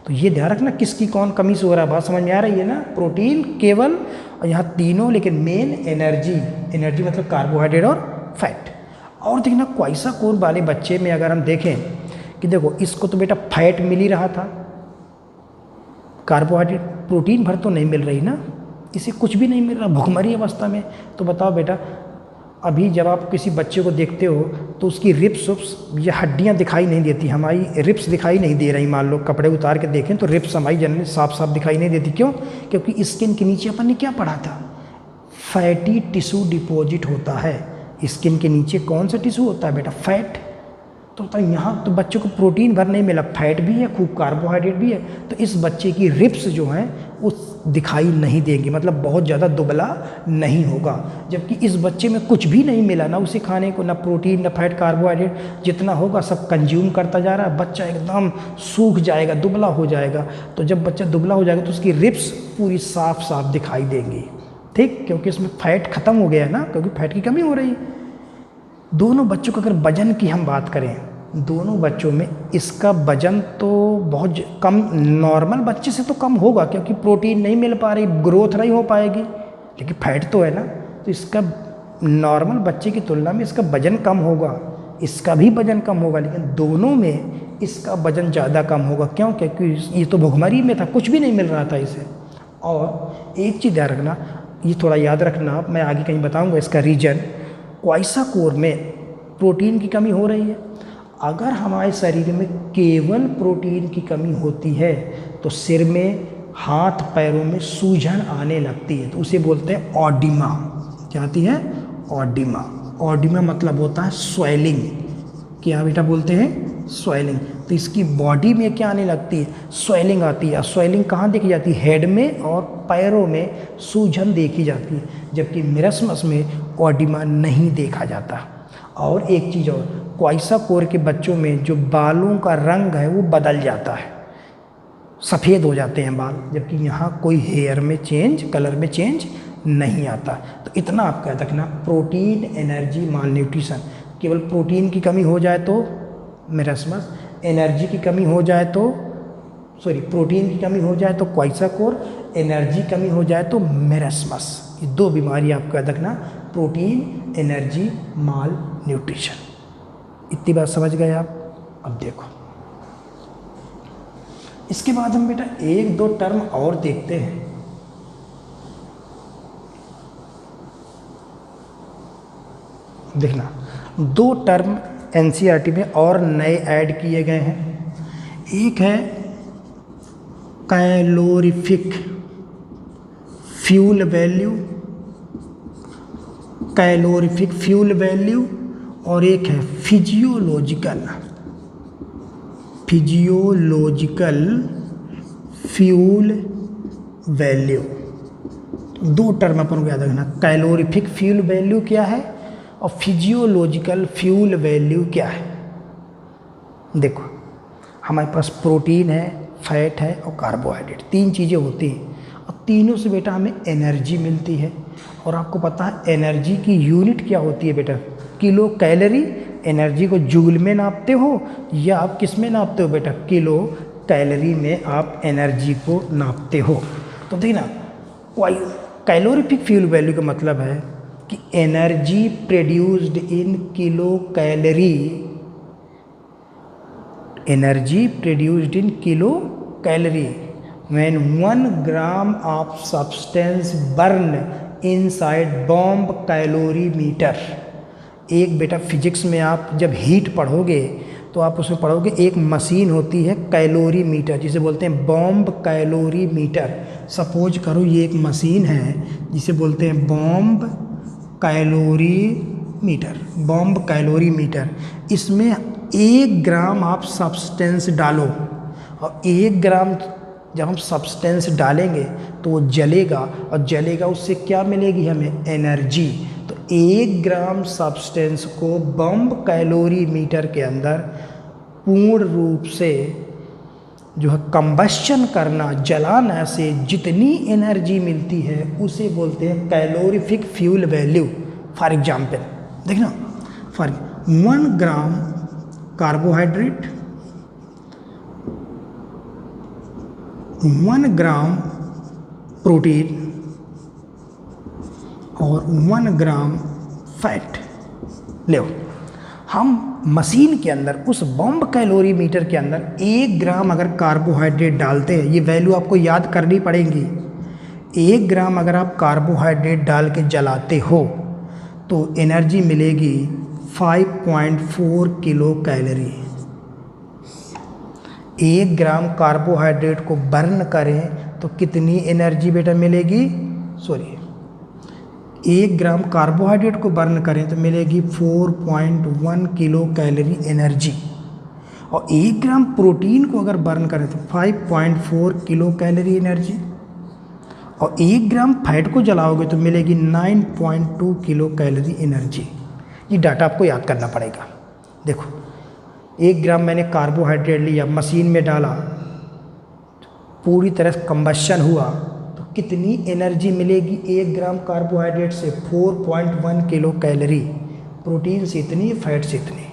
तो ये ध्यान रखना, किसकी कौन कमी से हो रहा है, बात समझ में आ रही है ना। प्रोटीन केवल, और यहाँ तीनों, लेकिन मेन एनर्जी मतलब कार्बोहाइड्रेट और फैट। और देखना, क्वाइसाकोर वाले बच्चे में अगर हम देखें कि देखो, इसको तो बेटा फैट मिल ही रहा था, कार्बोहाइड्रेट प्रोटीन भर तो नहीं मिल रही ना, इसे कुछ भी नहीं मिल रहा, भुखमरी अवस्था में। तो बताओ बेटा, अभी जब आप किसी बच्चे को देखते हो तो उसकी रिप्स या हड्डियां दिखाई नहीं देती, हमारी रिप्स दिखाई नहीं दे रही। मान लो कपड़े उतार के देखें तो रिप्स हमारी जनरली साफ साफ दिखाई नहीं देती। क्यों? क्योंकि स्किन के नीचे अपन ने क्या पढ़ा था, फैटी टिश्यू डिपॉजिट होता है। स्किन के नीचे कौन सा टिश्यू होता है बेटा, फैट। तो यहाँ तो बच्चों को प्रोटीन भर नहीं मिला, फैट भी है, खूब कार्बोहाइड्रेट भी है, तो इस बच्चे की रिप्स जो हैं वो दिखाई नहीं देंगी, मतलब बहुत ज़्यादा दुबला नहीं होगा। जबकि इस बच्चे में कुछ भी नहीं मिला, ना उसे खाने को, ना प्रोटीन, ना फैट, कार्बोहाइड्रेट, जितना होगा सब कंज्यूम करता जा रहा है, बच्चा एकदम सूख जाएगा, दुबला हो जाएगा। तो जब बच्चा दुबला हो जाएगा तो उसकी रिप्स पूरी साफ साफ दिखाई देंगी, ठीक, क्योंकि इसमें फैट ख़त्म हो गया है ना, क्योंकि फैट की कमी हो रही है। दोनों बच्चों का अगर वजन की हम बात करें, दोनों बच्चों में इसका वजन तो बहुत कम, नॉर्मल बच्चे से तो कम होगा, क्योंकि प्रोटीन नहीं मिल पा रही, ग्रोथ नहीं हो पाएगी, लेकिन फैट तो है ना, तो इसका नॉर्मल बच्चे की तुलना में इसका वजन कम होगा, इसका भी वजन कम होगा, लेकिन दोनों में इसका वजन ज़्यादा कम होगा। क्यों? क्योंकि ये तो भुखमरी में था, कुछ भी नहीं मिल रहा था इसे। और एक चीज़ ध्यान रखना, ये थोड़ा याद रखना, मैं आगे कहीं बताऊँगा इसका रीजन। क्वाइसाकोर में प्रोटीन की कमी हो रही है। अगर हमारे शरीर में केवल प्रोटीन की कमी होती है तो सिर में, हाथ पैरों में सूजन आने लगती है, तो उसे बोलते हैं ऑडिमा। क्या आती है? ऑडिमा। ऑडिमा मतलब होता है स्वेलिंग। क्या बेटा बोलते हैं? स्वेलिंग। तो इसकी बॉडी में क्या आने लगती है? स्वेलिंग आती है। स्वेलिंग कहाँ देखी जाती है? हेड में और पैरों में सूजन देखी जाती है, जबकि मेरस्मस में ऑडिमा नहीं देखा जाता। और एक चीज़ और, क्वाइसाकोर के बच्चों में जो बालों का रंग है वो बदल जाता है, सफ़ेद हो जाते हैं बाल, जबकि यहाँ कोई हेयर में चेंज, कलर में चेंज नहीं आता। तो इतना आप याद रखना, प्रोटीन एनर्जी माल न्यूट्रिशन। केवल प्रोटीन की कमी हो जाए तो मेरस्मस, एनर्जी की कमी हो जाए तो प्रोटीन की कमी हो जाए तो क्वाइसाकोर, एनर्जी कमी हो जाए तो मेरस्मस। ये 2 बीमारी आपको याद रखना, प्रोटीन, एनर्जी, माल न्यूट्रिशन। इतनी बात समझ गए आप। अब देखो इसके बाद हम बेटा 1-2 टर्म और देखते हैं। देखना 2 टर्म एनसीईआरटी में और नए ऐड किए गए हैं। एक है calorific fuel value, calorific fuel value, और एक है फिजियोलॉजिकल फ्यूल वैल्यू। 2 टर्म अपन को याद रखना, कैलोरीफिक फ्यूल वैल्यू क्या है और फिजियोलॉजिकल फ्यूल वैल्यू क्या है। देखो हमारे पास प्रोटीन है, फैट है और कार्बोहाइड्रेट, 3 चीज़ें होती हैं और तीनों से बेटा हमें एनर्जी मिलती है। और आपको पता है एनर्जी की यूनिट क्या होती है बेटा, किलो कैलोरी। एनर्जी को जूल में नापते हो या आप किस में नापते हो बेटा, किलो कैलोरी में आप एनर्जी को नापते हो। तो देखना कैलोरीफिक फ्यूल वैल्यू का मतलब है कि energy produced in kilo calorie, energy produced in kilo calorie when 1 gram of substance burn inside bomb calorimeter. एक बेटा फिजिक्स में आप जब हीट पढ़ोगे तो आप उसमें पढ़ोगे एक मशीन होती है कैलोरीमीटर, जिसे बोलते हैं बॉम्ब कैलोरीमीटर। सपोज करो ये एक मशीन है जिसे बोलते हैं बॉम्ब कैलोरीमीटर, बॉम्ब कैलोरीमीटर। इसमें 1 ग्राम आप सब्सटेंस डालो और 1 ग्राम जब हम सब्सटेंस डालेंगे तो वो जलेगा और जलेगा, उससे क्या मिलेगी हमें, एनर्जी। तो 1 ग्राम सब्सटेंस को बॉम्ब कैलोरीमीटर के अंदर पूर्ण रूप से जो है कंबस्शन करना, जलाना से जितनी एनर्जी मिलती है उसे बोलते हैं calorific fuel value. For example देखना, for 1 gram carbohydrate, 1 gram protein और 1 ग्राम फैट ले। हम मशीन के अंदर उस बॉम्ब कैलोरीमीटर के अंदर 1 ग्राम अगर कार्बोहाइड्रेट डालते हैं, ये वैल्यू आपको याद करनी पड़ेगी। 1 ग्राम अगर आप कार्बोहाइड्रेट डाल के जलाते हो तो एनर्जी मिलेगी 5.4 किलो कैलोरी। 1 ग्राम कार्बोहाइड्रेट को बर्न करें तो कितनी एनर्जी बेटा मिलेगी, 1 ग्राम कार्बोहाइड्रेट को बर्न करें तो मिलेगी 4.1 किलो कैलोरी एनर्जी। और 1 ग्राम प्रोटीन को अगर बर्न करें तो 5.4 किलो कैलोरी एनर्जी। और 1 ग्राम फैट को जलाओगे तो मिलेगी 9.2 किलो कैलोरी एनर्जी। ये डाटा आपको याद करना पड़ेगा। देखो 1 ग्राम मैंने कार्बोहाइड्रेट लिया, मशीन में डाला, पूरी तरह से कंबशन हुआ तो कितनी एनर्जी मिलेगी 1 ग्राम कार्बोहाइड्रेट से, 4.1 किलो कैलोरी। प्रोटीन से इतनी, फैट से इतनी।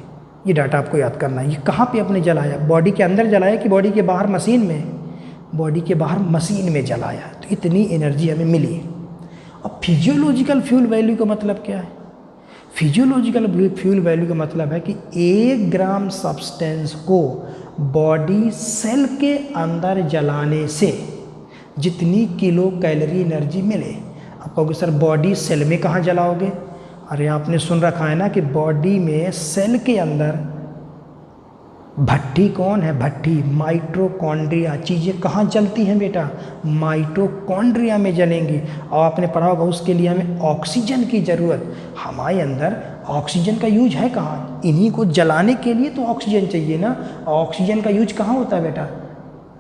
ये डाटा आपको याद करना है। ये कहाँ पे आपने जलाया, बॉडी के अंदर जलाया कि बॉडी के बाहर मशीन में, बॉडी के बाहर मशीन में जलाया, तो इतनी एनर्जी हमें मिली। अब फिजियोलॉजिकल फ्यूल वैल्यू का मतलब क्या है, फिजियोलॉजिकल फ्यूल वैल्यू का मतलब है कि 1 ग्राम सब्सटेंस को बॉडी सेल के अंदर जलाने से जितनी किलो कैलोरी एनर्जी मिले। आप कहोगे सर बॉडी सेल में कहाँ जलाओगे, अरे आपने सुन रखा है ना कि बॉडी में सेल के अंदर भट्टी कौन है, भट्टी माइटोकॉन्ड्रिया। चीज़ें कहाँ जलती हैं बेटा, माइटोकॉन्ड्रिया में जलेंगी। और आपने पढ़ा होगा उसके लिए हमें ऑक्सीजन की ज़रूरत, हमारे अंदर ऑक्सीजन का यूज है कहाँ, इन्हीं को जलाने के लिए तो ऑक्सीजन चाहिए ना। ऑक्सीजन का यूज कहाँ होता है बेटा,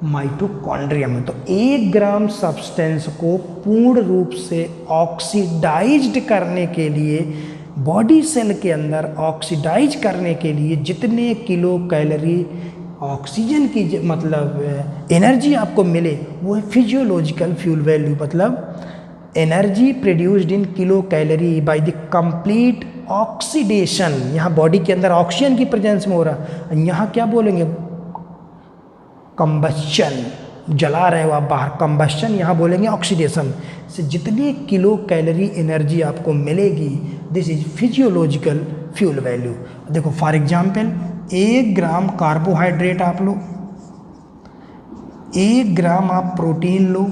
माइटोकॉन्ड्रिया में। तो 1 ग्राम सब्सटेंस को पूर्ण रूप से ऑक्सीडाइज्ड करने के लिए, बॉडी सेल के अंदर ऑक्सीडाइज करने के लिए जितने किलो कैलोरी ऑक्सीजन की मतलब एनर्जी आपको मिले वो है फिजियोलॉजिकल फ्यूल वैल्यू। मतलब energy produced in kilo calorie by the complete oxidation. यहाँ बॉडी के अंदर ऑक्सीजन की प्रेजेंस में हो रहा है, यहाँ क्या बोलेंगे, कंबस्चन, जला रहे हो आप बाहर, कंबस्शन यहाँ बोलेंगे ऑक्सीडेशन से जितनी किलो कैलोरी एनर्जी आपको मिलेगी, this is physiological fuel value. देखो फॉर एग्जांपल 1 ग्राम कार्बोहाइड्रेट आप लो, 1 ग्राम आप प्रोटीन लो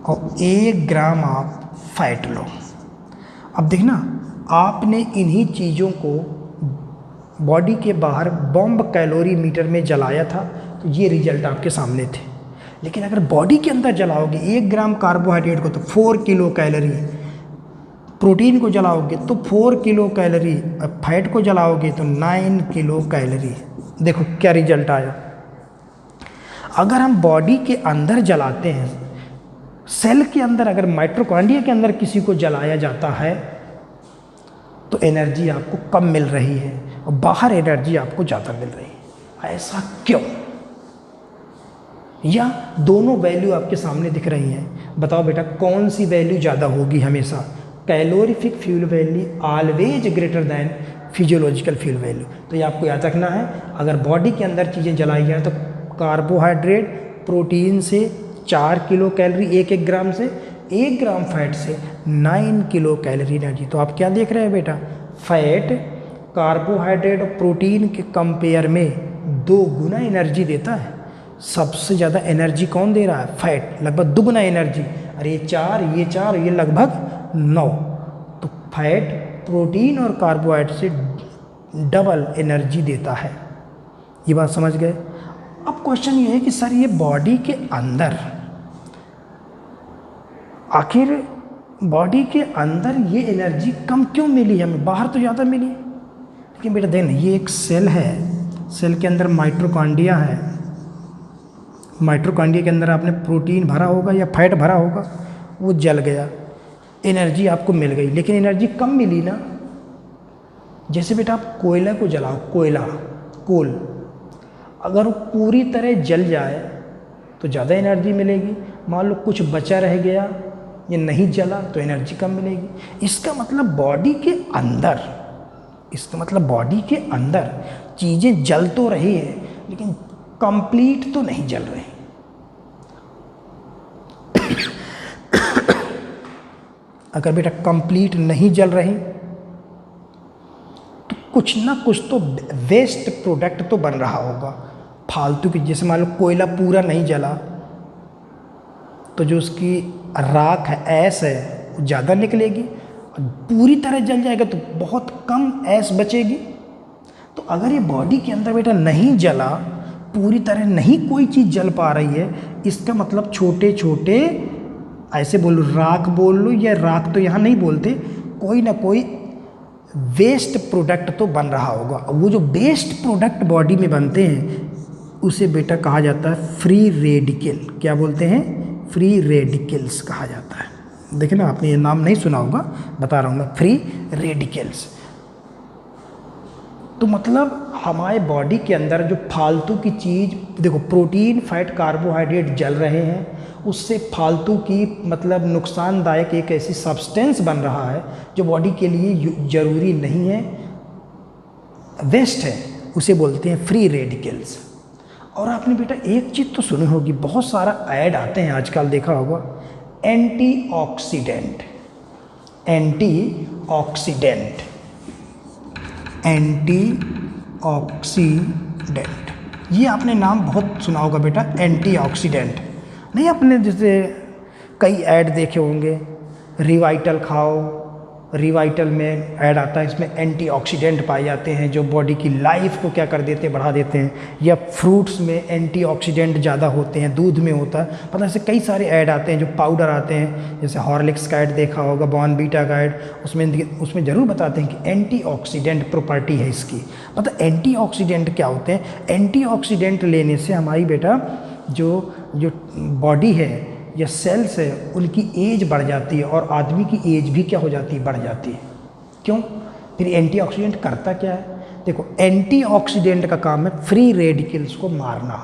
और 1 ग्राम आप फैट लो। अब देखना, आपने इन्हीं चीज़ों को बॉडी के बाहर बॉम्ब कैलोरी मीटर में जलाया था तो ये रिजल्ट आपके सामने थे। लेकिन अगर बॉडी के अंदर जलाओगे 1 ग्राम कार्बोहाइड्रेट को तो 4 किलो कैलोरी, प्रोटीन को जलाओगे तो 4 किलो कैलोरी, फैट को जलाओगे तो 9 किलो कैलोरी। देखो क्या रिजल्ट आया। अगर हम बॉडी के अंदर जलाते हैं, सेल के अंदर, अगर माइटोकॉन्ड्रिया के अंदर किसी को जलाया जाता है तो एनर्जी आपको कम मिल रही है और बाहर एनर्जी आपको ज़्यादा मिल रही है। ऐसा क्यों? या दोनों वैल्यू आपके सामने दिख रही हैं, बताओ बेटा कौन सी वैल्यू ज़्यादा होगी? हमेशा calorific fuel value always greater than physiological fuel value. तो ये आपको याद रखना है। अगर बॉडी के अंदर चीज़ें जलाई जाए तो कार्बोहाइड्रेट, प्रोटीन से 4 किलो कैलोरी 1 ग्राम से, 1 ग्राम फैट से 9 किलो कैलोरी एनर्जी। तो आप क्या देख रहे हैं बेटा, फैट कार्बोहाइड्रेट और प्रोटीन के कंपेयर में 2 गुना एनर्जी देता है। सबसे ज़्यादा एनर्जी कौन दे रहा है? फैट, लगभग दुगुना एनर्जी। अरे ये 4 ये लगभग 9। तो फैट प्रोटीन और कार्बोहाइड्रेट से डबल एनर्जी देता है। ये बात समझ गए? अब क्वेश्चन ये है कि सर ये बॉडी के अंदर, आखिर बॉडी के अंदर ये एनर्जी कम क्यों मिली हमें? बाहर तो ज़्यादा मिली। लेकिन बेटा देखना, ये एक सेल है, सेल के अंदर माइटोकॉन्ड्रिया है, माइटोकॉन्ड्रिया के अंदर आपने प्रोटीन भरा होगा या फैट भरा होगा, वो जल गया, एनर्जी आपको मिल गई, लेकिन एनर्जी कम मिली ना। जैसे बेटा आप कोयला को जलाओ, कोल अगर वो पूरी तरह जल जाए तो ज़्यादा एनर्जी मिलेगी। मान लो कुछ बचा रह गया, ये नहीं जला तो एनर्जी कम मिलेगी। इसका मतलब बॉडी के अंदर चीज़ें जल तो रही है लेकिन कंप्लीट तो नहीं जल रही। अगर बेटा कंप्लीट नहीं जल रही तो कुछ ना कुछ तो वेस्ट प्रोडक्ट तो बन रहा होगा फालतू की। जैसे मान लो कोयला पूरा नहीं जला तो जो उसकी राख है, ऐश है, वो ज़्यादा निकलेगी। और पूरी तरह जल जाएगा तो बहुत कम ऐश बचेगी। तो अगर ये बॉडी के अंदर बेटा नहीं जला, पूरी तरह नहीं कोई चीज़ जल पा रही है, इसका मतलब छोटे छोटे, ऐसे बोलो राख बोल लो, या राख तो यहाँ नहीं बोलते, कोई ना कोई वेस्ट प्रोडक्ट तो बन रहा होगा। वो जो वेस्ट प्रोडक्ट बॉडी में बनते हैं उसे बेटा कहा जाता है फ्री रेडिकल। क्या बोलते हैं? फ्री रेडिकल्स कहा जाता है। देखिए ना, आपने ये नाम नहीं सुना होगा, बता रहा हूँ मैं, फ्री रेडिकल्स। तो मतलब हमारे बॉडी के अंदर जो फालतू की चीज़, देखो प्रोटीन, फैट, कार्बोहाइड्रेट जल रहे हैं, उससे फालतू की मतलब नुकसानदायक एक ऐसी सब्सटेंस बन रहा है जो बॉडी के लिए ज़रूरी नहीं है, वेस्ट है, उसे बोलते हैं फ्री रेडिकल्स। और आपने बेटा एक चीज़ तो सुनी होगी, बहुत सारा ऐड आते हैं आजकल, देखा होगा, एंटीऑक्सीडेंट। ये आपने नाम बहुत सुना होगा बेटा, एंटीऑक्सीडेंट। नहीं, आपने जैसे कई ऐड देखे होंगे, रिवाइटल खाओ, रिवाइटल में ऐड आता है, इसमें एंटीऑक्सीडेंट पाए जाते हैं जो बॉडी की लाइफ को क्या कर देते हैं, बढ़ा देते हैं। या फ्रूट्स में एंटीऑक्सीडेंट ज़्यादा होते हैं, दूध में होता है, पता ऐसे कई सारे ऐड आते हैं जो पाउडर आते हैं, जैसे हॉर्लिक्स का ऐड देखा होगा, बॉर्नवीटा का ऐड, उसमें ज़रूर बताते हैं कि एंटीऑक्सीडेंट प्रॉपर्टी है इसकी। पता एंटीऑक्सीडेंट क्या होते हैं? एंटीऑक्सीडेंट लेने से हमारी बेटा जो बॉडी है या सेल्स है, उनकी एज बढ़ जाती है और आदमी की एज भी क्या हो जाती है, बढ़ जाती है। क्यों? फिर एंटीऑक्सीडेंट करता क्या है? देखो, एंटीऑक्सीडेंट का काम है फ्री रेडिकल्स को मारना।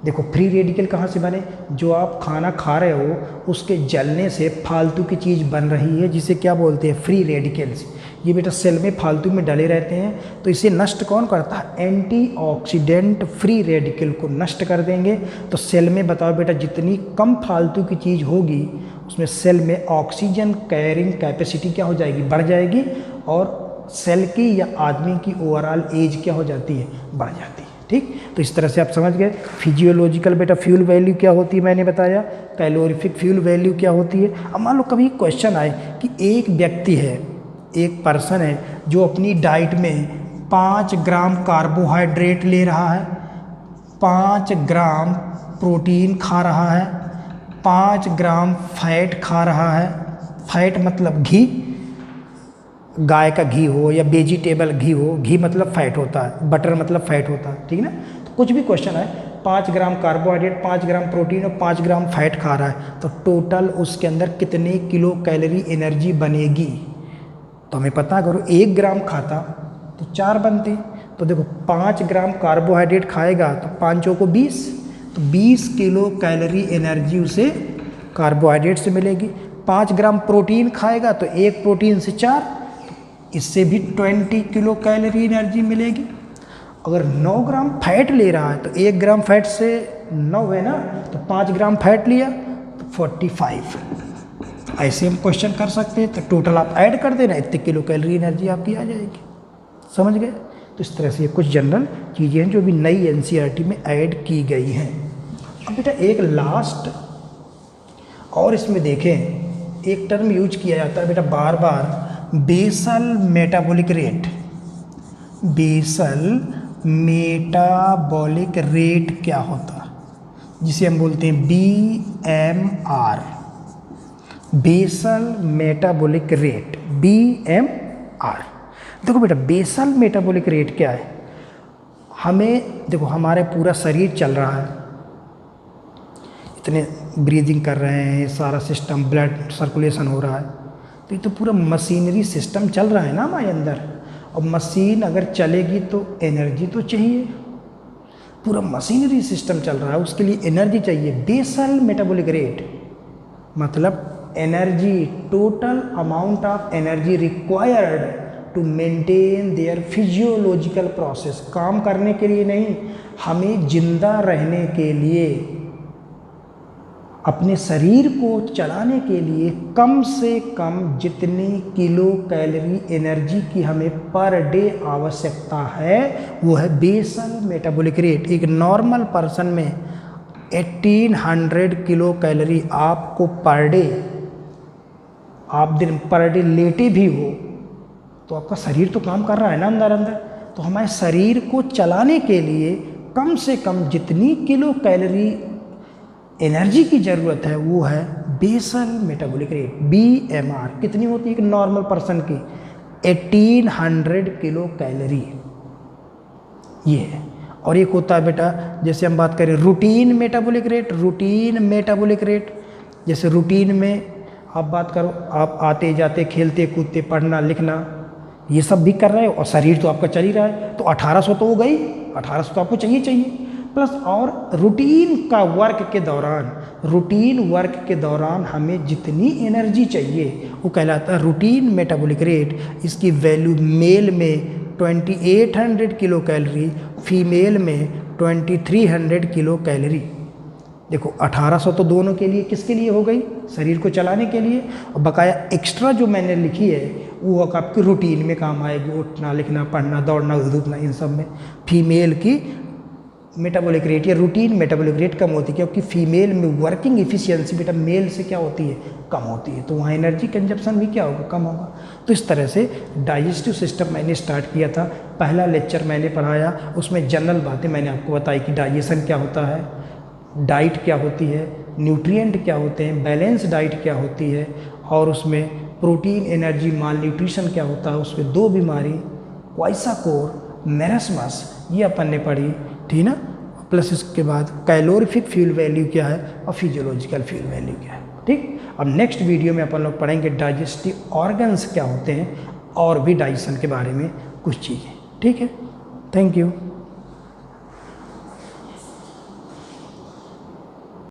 देखो फ्री रेडिकल कहाँ से बने, जो आप खाना खा रहे हो उसके जलने से फालतू की चीज़ बन रही है जिसे क्या बोलते हैं, फ्री रेडिकल्स। ये बेटा सेल में फालतू में डले रहते हैं, तो इसे नष्ट कौन करता है, एंटीऑक्सीडेंट फ्री रेडिकल को नष्ट कर देंगे। तो सेल में बताओ बेटा जितनी कम फालतू की चीज़ होगी उसमें सेल में ऑक्सीजन कैरिंग कैपेसिटी क्या हो जाएगी, बढ़ जाएगी, और सेल की या आदमी की ओवरऑल एज क्या हो जाती है, बढ़ जाती है। ठीक, तो इस तरह से आप समझ गए। फिजियोलॉजिकल बेटा फ्यूल वैल्यू क्या होती है मैंने बताया, कैलोरीफिक फ्यूल वैल्यू क्या होती है। अब मान लो कभी क्वेश्चन आए कि एक व्यक्ति है, एक पर्सन है जो अपनी डाइट में 5 ग्राम कार्बोहाइड्रेट ले रहा है, 5 ग्राम प्रोटीन खा रहा है, 5 ग्राम फैट खा रहा है। फैट मतलब घी, गाय का घी हो या वेजिटेबल घी हो, घी मतलब फैट होता है, बटर मतलब फैट होता है, ठीक है ना। तो कुछ भी क्वेश्चन है, 5 ग्राम कार्बोहाइड्रेट, 5 ग्राम प्रोटीन और 5 ग्राम फैट खा रहा है, तो टोटल उसके अंदर कितने किलो कैलोरी एनर्जी बनेगी। तो हमें पता है अगर 1 ग्राम खाता तो 4 बनते। तो देखो 5 ग्राम कार्बोहाइड्रेट खाएगा तो 5 को 20, तो 20 किलो कैलोरी एनर्जी उसे कार्बोहाइड्रेट से मिलेगी। 5 ग्राम प्रोटीन खाएगा तो एक प्रोटीन से 4, इससे भी 20 किलो कैलोरी एनर्जी मिलेगी। अगर 9 ग्राम फैट ले रहा है तो 1 ग्राम फैट से 9 है ना, तो 5 ग्राम फैट लिया तो 45। ऐसे हम क्वेश्चन कर सकते हैं। तो टोटल आप ऐड कर देना, इतने किलो कैलोरी एनर्जी आपकी आ जाएगी। समझ गए। तो इस तरह से ये कुछ जनरल चीज़ें हैं जो भी नई एनसीईआरटी में ऐड की गई हैं। अब बेटा एक लास्ट और इसमें देखें, एक टर्म यूज किया जाता है बेटा बार बार, basal metabolic rate. Basal metabolic rate क्या होता है, जिसे हम बोलते हैं BMR, basal metabolic rate, BMR। देखो बेटा बेसल मेटाबॉलिक रेट क्या है, हमें देखो हमारे पूरा शरीर चल रहा है, इतने ब्रीदिंग कर रहे हैं, सारा सिस्टम ब्लड सर्कुलेशन हो रहा है, तो ये तो पूरा मशीनरी सिस्टम चल रहा है ना हमारे अंदर। और मशीन अगर चलेगी तो एनर्जी तो चाहिए, पूरा मशीनरी सिस्टम चल रहा है उसके लिए एनर्जी चाहिए। बेसल मेटाबॉलिक रेट मतलब energy, total amount of energy required to maintain their physiological process. काम करने के लिए नहीं, हमें जिंदा रहने के लिए, अपने शरीर को चलाने के लिए कम से कम जितनी किलो कैलोरी एनर्जी की हमें पर डे आवश्यकता है वो है बेसल मेटाबॉलिक रेट। एक नॉर्मल पर्सन में 1800 किलो कैलोरी आपको पर डे, आप दिन पर डे लेटे भी हो तो आपका शरीर तो काम कर रहा है ना अंदर अंदर। तो हमारे शरीर को चलाने के लिए कम से कम जितनी किलो कैलोरी एनर्जी की ज़रूरत है वो है बेसल मेटाबॉलिक रेट, BMR। कितनी होती है एक नॉर्मल पर्सन की, 1800 किलो कैलोरी ये है। और एक होता है बेटा, जैसे हम बात करें routine metabolic rate. Routine metabolic rate जैसे रूटीन में आप बात करो, आप आते जाते खेलते कूदते पढ़ना लिखना ये सब भी कर रहे हो और शरीर तो आपका चल ही रहा है, तो 1800 तो हो गई, 1800 तो आपको चाहिए प्लस। और रूटीन का वर्क के दौरान, रूटीन वर्क के दौरान हमें जितनी एनर्जी चाहिए वो कहलाता है रूटीन मेटाबॉलिक रेट। इसकी वैल्यू मेल में 2800 किलो कैलोरी, फीमेल में 2300 किलो कैलोरी। देखो 1800 तो दोनों के लिए, किसके लिए हो गई, शरीर को चलाने के लिए। और बकाया एक्स्ट्रा जो मैंने लिखी है वो आपकी रूटीन में काम आएगी, उठना लिखना पढ़ना दौड़ना धूपना इन सब में। फीमेल की मेटाबॉलिक रेट या रूटीन मेटाबॉलिक रेट कम होती है क्योंकि फीमेल में वर्किंग एफिशिएंसी बेटा मेल से क्या होती है, कम होती है, तो वहाँ एनर्जी कंजप्शन भी क्या होगा, कम होगा। तो इस तरह से डाइजेस्टिव सिस्टम मैंने स्टार्ट किया था। पहला लेक्चर मैंने पढ़ाया, उसमें जनरल बातें मैंने आपको बताई कि डाइजेशन क्या होता है, डाइट क्या होती है, न्यूट्रिएंट क्या होते हैं, बैलेंस डाइट क्या होती है, और उसमें प्रोटीन एनर्जी माल न्यूट्रिशन क्या होता है, उसमें 2 बीमारी क्वाइसाकोर मेरस्मस ये अपन ने पढ़ी, ठीक ना। प्लस इसके बाद कैलोरीफिक फ्यूल वैल्यू क्या है और फिजियोलॉजिकल फ्यूल वैल्यू क्या है, ठीक। अब नेक्स्ट वीडियो में अपन लोग पढ़ेंगे डाइजेस्टिव ऑर्गन्स क्या होते हैं और भी डाइजेशन के बारे में कुछ चीज़ें, ठीक है। Thank you.